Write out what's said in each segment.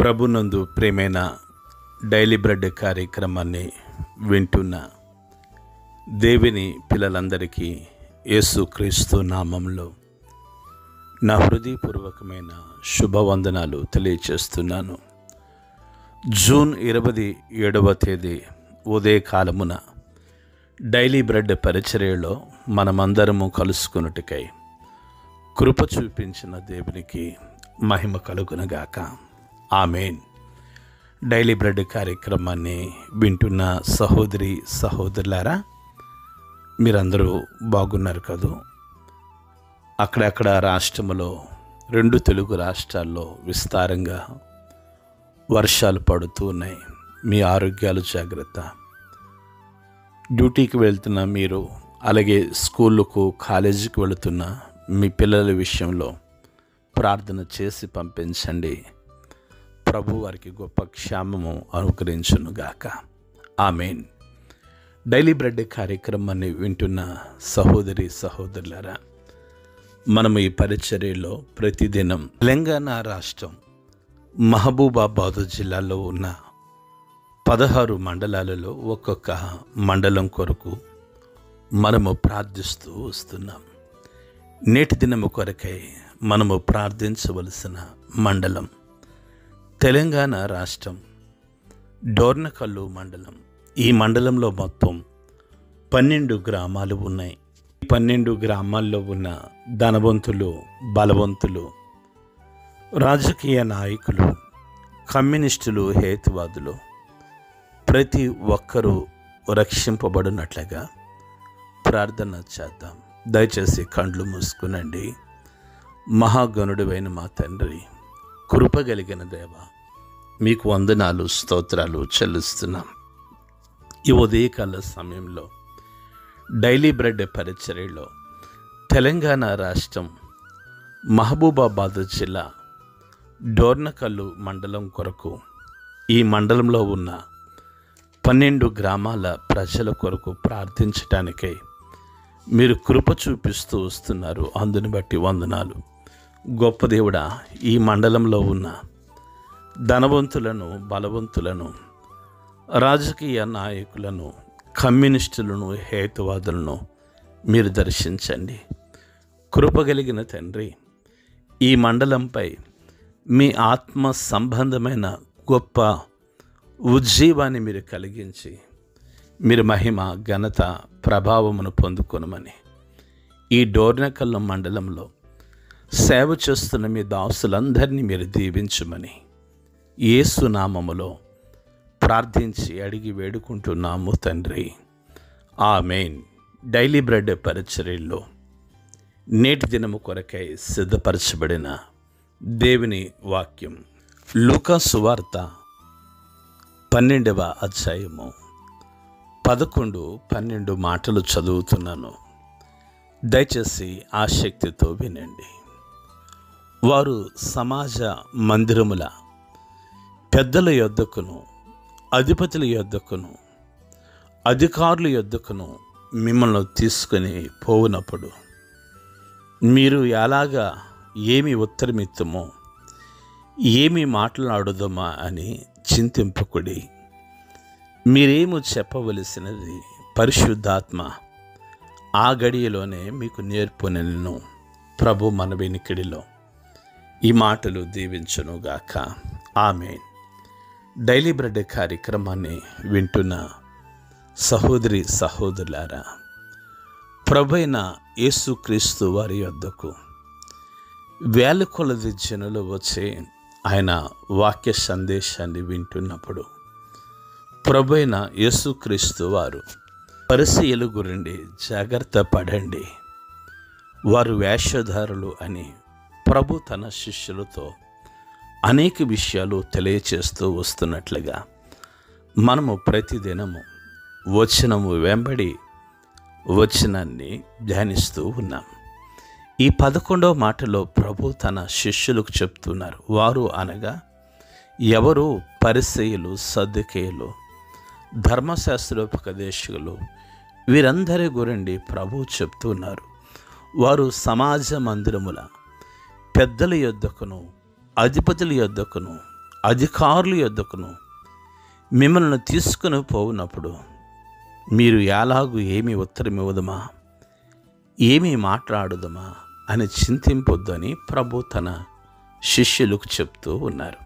ప్రభునందు ప్రియమైన daily bread కార్యక్రమాన్ని వింటున్న దేవుని పిల్లలందరికీ యేసుక్రీస్తు నామంలో నా హృదయపూర్వకమైన శుభవందనాలు తెలియచేస్తున్నాను. జూన్ 27వ తేదీ ఉదయకాలమున డైలీ బ్రెడ్ పరిచర్యలో మనమందరము కలుసుకున్నట్టుకై కృప చూపించిన దేవునికి మహిమ కలుగునగాక. ఆమేన్. డైలీ బ్రెడ్ కార్యక్రమాన్ని వింటున్న సహోదరి సహోదరులారా, మీరందరూ బాగున్నారు కదూ? అక్కడక్కడ రాష్ట్రంలో 2 తెలుగు రాష్ట్రాల్లో విస్తారంగా వర్షాలు పడుతూ ఉన్నాయి. మీ ఆరోగ్యాలు జాగ్రత్త. డ్యూటీకి వెళ్తున్న మీరు, అలాగే స్కూళ్ళకు కాలేజీకి వెళుతున్న మీ పిల్లల విషయంలో ప్రార్థన చేసి పంపించండి. ప్రభు వారికి గొప్ప క్షేమము అనుగ్రహించునుగాక. ఆమేన్. డైలీ బ్రెడ్ కార్యక్రమాన్ని వింటున్న సహోదరి సహోదరులారా, మనము ఈ పరిచర్యలో ప్రతిదినం తెలంగాణ రాష్ట్రం మహబూబాబాద్ జిల్లాలో ఉన్న 16 మండలాలలో ఒక్కొక్క మండలం కొరకు మనము ప్రార్థిస్తూ వస్తున్నాం. నేటి దినము కొరకై మనము ప్రార్థించవలసిన మండలం తెలంగాణ రాష్ట్రం డోర్నకల్లు మండలం. ఈ మండలంలో మొత్తం 12 గ్రామాలు ఉన్నాయి. 12 గ్రామాల్లో ఉన్న ధనవంతులు, బలవంతులు, రాజకీయ నాయకులు, కమ్యూనిస్టులు, హేతువాదులు ప్రతి ఒక్కరూ రక్షింపబడినట్లుగా ప్రార్థన చేద్దాం. దయచేసి కండ్లు మూసుకునండి. మహాగణుడివైన మా తండ్రి, కృపగలిగిన దేవ, మీకు వందనాలు, స్తోత్రాలు చెల్లిస్తున్నాం. ఈ ఉదయకాల సమయంలో డైలీ బ్రెడ్ పరిచర్యలో తెలంగాణ రాష్ట్రం మహబూబాబాద్ జిల్లా డోర్నకల్లు మండలం కొరకు, ఈ మండలంలో ఉన్న 12 గ్రామాల ప్రజల కొరకు ప్రార్థించటానికై మీరు కృప చూపిస్తూ వస్తున్నారు. అందుని బట్టి వందనాలు. గొప్ప దేవుడా, ఈ మండలంలో ఉన్న ధనవంతులను, బలవంతులను, రాజకీయ నాయకులను, కమ్యూనిస్టులను, హేతువాదులను మీరు దర్శించండి. కృపగలిగిన తండ్రి, ఈ మండలంపై మీ ఆత్మ సంబంధమైన గొప్ప ఉజ్జీవాన్ని మీరు కలిగించి మీరు మహిమ, ఘనత, ప్రభావమును పొందుకొనమని, ఈ డోర్నకల్లు మండలంలో సేవ చేస్తున్న మీ దాసులందరినీ మీరు దీవించమని యేసు నామములో ప్రార్థించి అడిగి వేడుకుంటున్నాము తండ్రి. ఆమేన్. డైలీ బ్రెడ్ పరిచర్యలో నేటి దినము కొరకై సిద్ధపరచబడిన దేవుని వాక్యం లూకా సువార్త 12వ అధ్యాయము 11, 12 మాటలు చదువుతున్నాను. దయచేసి ఆసక్తితో వినండి. వారు సమాజ మందిరముల పెద్దల యొద్దకును, అధిపతుల యొద్దకును, అధికారుల యొద్దకును మిమ్మల్ని తీసుకుని పోవునప్పుడు మీరు ఎలాగా ఏమి ఉత్తరమిత్తుమో, ఏమి మాట్లాడుదామా అని చింతింపకుడి. మీరేమో చెప్పవలసినది పరిశుద్ధాత్మ ఆ గడియలోనే మీకు నేర్పునెను. ప్రభు మన వెనుకడిలో ఈ మాటలు దీవించునుగాక. ఆమేన్. డైలీ బ్రెడ్ కార్యక్రమాన్ని వింటున్న సహోదరి సహోదరులారా, ప్రభైన యేసుక్రీస్తు వారి యొద్దకు వేల కొలది జనులు వచ్చి ఆయన వాక్య సందేశాన్ని వింటున్నప్పుడు ప్రభైన యేసుక్రీస్తు వారు పరిసయ్యుల గురించి జాగ్రత్త పడండి, వారు వేషధారులు అని ప్రభు తన శిష్యులతో అనేక విషయాలు తెలియచేస్తూ వస్తున్నట్లుగా మనము ప్రతిదినము వచనము వెంబడి వచనాన్ని ధ్యానిస్తూ ఉన్నాం. ఈ 11వ మాటలో ప్రభు తన శిష్యులకు చెప్తున్నారు. వారు అనగా ఎవరు? పరిసయ్యులు, సద్దుకేయులు, ధర్మశాస్త్రోపదేశకులు, వీరందరి గురించి ప్రభు చెప్తున్నారు. వారు సమాజ మందిరముల పెద్దల యొద్దకును, అధిపతుల యొద్దకును, అధికారుల యొద్దకును మిమ్మల్ని తీసుకుని పోవునప్పుడు మీరు ఎలాగూ ఏమి ఉత్తరం ఇవ్వదమా, ఏమీ మాట్లాడుదమా అని చింతింపొద్దని ప్రభు తన శిష్యులకు చెప్తూ ఉన్నారు.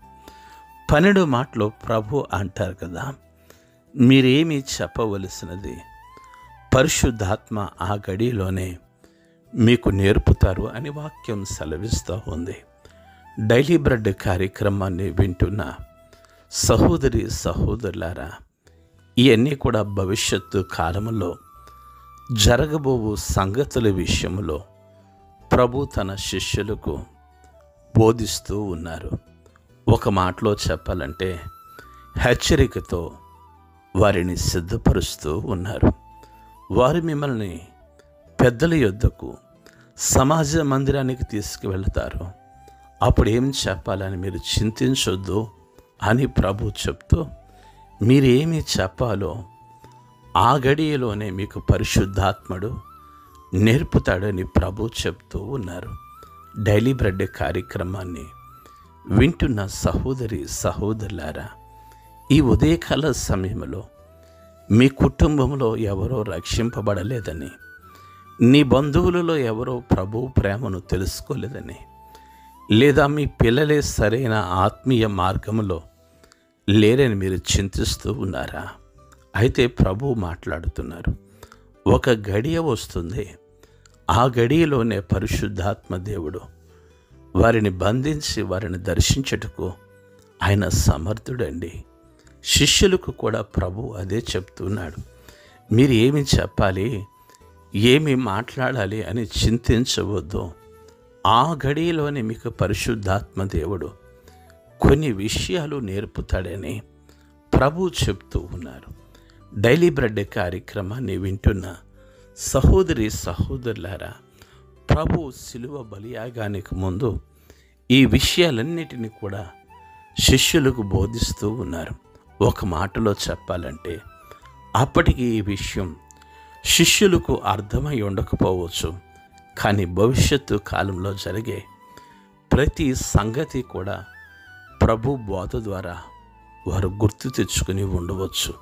12 మాటలో ప్రభు అంటారు కదా, మీరేమీ చెప్పవలసినది పరిశుద్ధాత్మ ఆ గడిలోనే మీకు నేర్పుతారు అని వాక్యం సెలవిస్తూ ఉంది. డైలీ బ్రెడ్ కార్యక్రమాన్ని వింటున్న సహోదరి సహోదరులారా, ఇవన్నీ కూడా భవిష్యత్తు కాలంలో జరగబోవు సంగతుల విషయంలో ప్రభు తన శిష్యులకు బోధిస్తూ ఉన్నారు. ఒక మాటలో చెప్పాలంటే హెచ్చరికతో వారిని సిద్ధపరుస్తూ ఉన్నారు. వారు మిమ్మల్ని పెద్దల యొద్దకు సమాజ మందిరానికి తీసుకువెళ్తారు. అప్పుడు ఏం చెప్పాలని మీరు చింతించొద్దు అని ప్రభు చెప్తూ, మీరేమి చెప్పాలో ఆ గడియలోనే మీకు పరిశుద్ధాత్ముడు నేర్పుతాడని ప్రభు చెప్తూ ఉన్నారు. డైలీ బ్రెడ్ కార్యక్రమాన్ని వింటున్న సహోదరి సహోదరులారా, ఈ ఉదయకాల సమయంలో మీ కుటుంబంలో ఎవరో రక్షింపబడలేదని, నీ బంధువులలో ఎవరో ప్రభు ప్రేమను తెలుసుకోలేదని, లేదా మీ పిల్లలే సరైన ఆత్మీయ మార్గంలో లేరని మీరు చింతిస్తూ ఉన్నారా? అయితే ప్రభు మాట్లాడుతున్నారు. ఒక గడియ వస్తుంది, ఆ గడియలోనే పరిశుద్ధాత్మ దేవుడు వారిని బంధించి వారిని దర్శించుటకు ఆయన సమర్థుడండి. శిష్యులకు కూడా ప్రభు అదే చెప్తున్నాడు. మీరు ఏమి చెప్పాలి, ఏమి మాట్లాడాలి అని చింతించవద్దు. ఆ గడియలోనే మీకు పరిశుద్ధాత్మ దేవుడు కొన్ని విషయాలు నేర్పుతాడని ప్రభు చెప్తూ ఉన్నారు. డైలీ బ్రెడ్ కార్యక్రమాన్ని వింటున్న సహోదరి సహోదరులారా, ప్రభు శిలువ బలియాగానికి ముందు ఈ విషయాలన్నిటినీ కూడా శిష్యులకు బోధిస్తూ ఉన్నారు. ఒక మాటలో చెప్పాలంటే అప్పటికి ఈ విషయం శిష్యులకు అర్థమై ఉండకపోవచ్చు, కానీ భవిష్యత్తు కాలంలో జరిగే ప్రతి సంగతి కూడా ప్రభు బోధ ద్వారా వారు గుర్తు తెచ్చుకుని ఉండవచ్చు.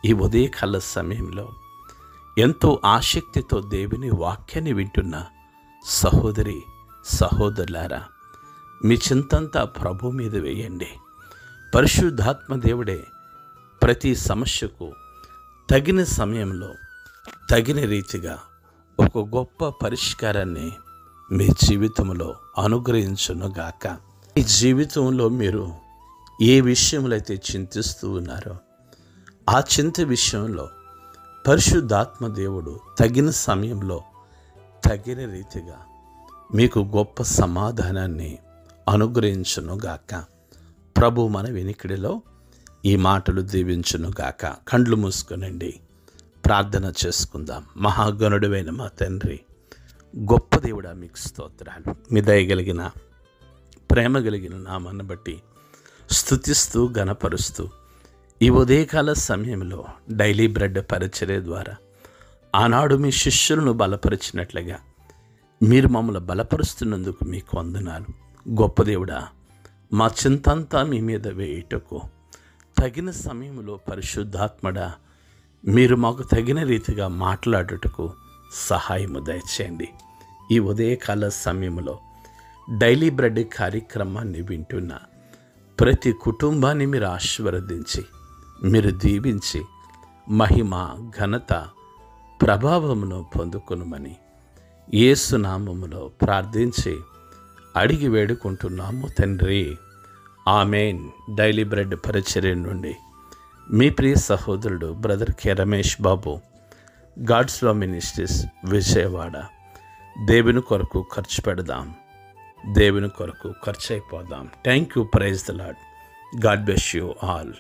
ఈ ఉదయకాల సమయంలో ఎంతో ఆసక్తితో దేవుని వాక్యాన్ని వింటున్న సహోదరి సహోదరులారా, మీ చింతంతా ప్రభు మీద వేయండి. పరిశుద్ధాత్మ దేవుడే ప్రతి సమస్యకు తగిన సమయంలో తగిన రీతిగా ఒక గొప్ప పరిష్కారాన్ని మీ జీవితంలో అనుగ్రహించునుగాక. ఈ జీవితంలో మీరు ఏ విషయంలో అయితే చింతిస్తూ ఉన్నారో ఆ చింత విషయంలో పరిశుద్ధాత్మ దేవుడు తగిన సమయంలో తగిన రీతిగా మీకు గొప్ప సమాధానాన్ని అనుగ్రహించునుగాక. ప్రభు మన వినికిడిలో ఈ మాటలు దీవించునుగాక. కండ్లు మూసుకొనండి, ప్రార్థన చేసుకుందాం. మహాగణుడైన మా తండ్రి, గొప్ప దేవుడా, మీకు స్తోత్రాలు. మీ దయగలిగిన ప్రేమ కలిగిన నామాన్ని బట్టి స్తుతిస్తూ గణపరుస్తూ ఈ ఉదయకాల సమయంలో డైలీ బ్రెడ్ పరిచర్య ద్వారా ఆనాడు మీ శిష్యులను బలపరిచినట్లుగా మీరు మమ్మల్ని బలపరుస్తున్నందుకు మీకు వందనాలు. గొప్ప దేవుడా, మా చింతంతా మీ మీద వేయుటకు తగిన సమయంలో పరిశుద్ధాత్మడా మీరు మాకు తగిన రీతిగా మాట్లాడుటకు సహాయము దయచేయండి. ఈ ఉదయకాల సమయంలో డైలీ బ్రెడ్ కార్యక్రమాన్ని వింటున్న ప్రతి కుటుంబాన్ని మీరు ఆశీర్వదించి, మీరు దీవించి, మహిమ ఘనత ప్రభావమును పొందుకొనుమని యేసు నామములో ప్రార్థించి అడిగి వేడుకుంటున్నాము తండ్రి, ఆమెన్. డైలీ బ్రెడ్ పరిచర్య నుండి మీ ప్రియ సహోదరుడు brother K Ramesh Babu, God's law ministries, Vijayawada. దేవుని కొరకు ఖర్చు పెడదాం, దేవుని కొరకు ఖర్చు అయిపోదాం. Thank you. Praise the Lord. God bless you all.